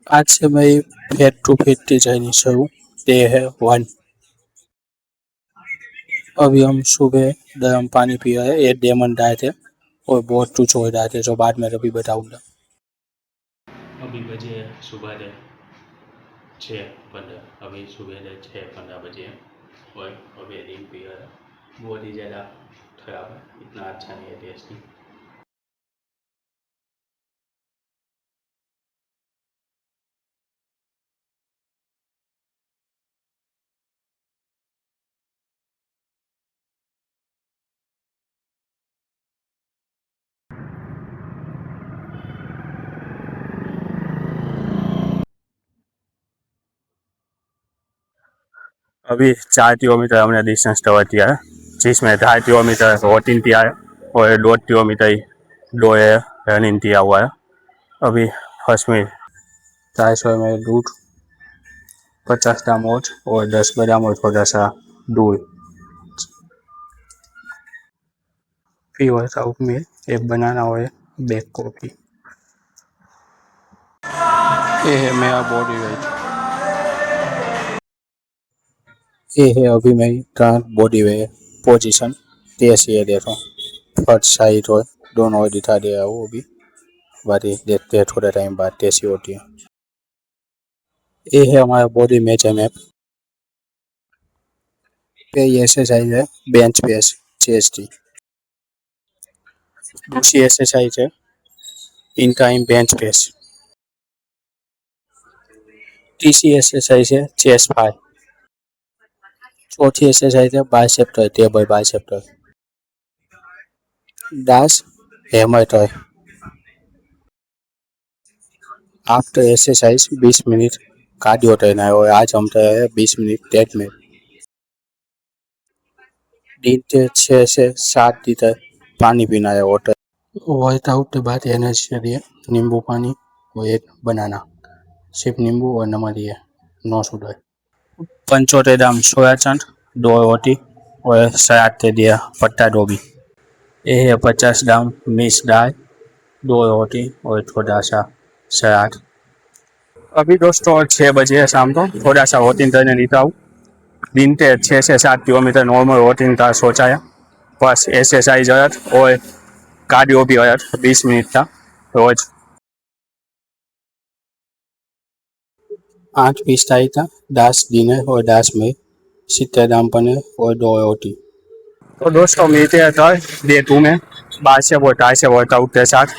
आज से मेरी फेट टू फिफ्टी जर्नी शुरू। डे है 1। अभी हम सुबह गर्म पानी पी रहे हैं। ये डेमन डाइट है और बहुत टू चोई डाइट है जो बाद में कभी बताऊंगा। अभी बजे सुबह के 6:15। अभी सुबह के 6:15 बजे और अभी दिन पी रहे हैं। बहुत ही ज़्यादा खराब है, इतना अच्छा नहीं है टेस्ट नहीं। अभी 4 किलोमीटर हमने डिस्टेंस कवर किया है, जिसमें 2.5 किलोमीटर वॉकिंग किया है और 1.5 किलोमीटर दो रनिंग किया हुआ है। अभी फर्स्ट में 250 में दूध, 50 ग्राम ओट्स और 10 बादाम और थोड़ा सा दूध। फिर वर्कआउट में एक बनाना और ब्लैक कॉफ़ी। ये है मेरा बॉडी वेट। ये है अभी मेरी current body weight position. Test ये देखो, फर्स्ट साइड और दोनों और दिखा दे रहा हूँ अभी। बाकी देखते हैं थोड़ा टाइम बाद कैसी होती है। ये है हमारा बॉडी मेजर मैप। ये एक्सरसाइज है बेंच प्रेस चेस्ट की। दूसरी एक्सरसाइज है इनक्लाइन बेंच प्रेस। तीसरी एक्सरसाइज है चेस्ट फाई। चौथी एक्सरसाइज है bicep try, table bicep try. दास hammer try. After exercise 20 minute cardio करना है और आज हम कर रहे हैं 20 मिनट ट्रेडमिल। दिन के 6 से 7 लीटर पानी पीना है वाटर। वर्कआउट के बाद एनर्जी के लिए नींबू पानी और एक बनाना। सिर्फ नींबू और नमक दिए, नो शुगर। 75 ग्राम सोया चंक, 2 रोटी और सलाद के दिया पत्ता गोभी। ये है 50 ग्राम मिक्स दाल, 2 रोटी और थोड़ा सा सलाद। अभी दोस्तों 6 बजे है शाम को, थोड़ा सा वॉकिंग करने निकला हूँ। दिन के 6 से 7 किलोमीटर नॉर्मल वॉकिंग का सोचा है, बस एक्सरसाइज अलग और कार्डियो भी अलग 20 मिनट का रोज। 8-20 तारीख था, 10 डिनर और 10 में 70 ग्राम पनीर और 2 रोटी। तो दोस्तों मिलते हैं कल डे 2 में, बाद से वो टाई से वर्कआउट के साथ।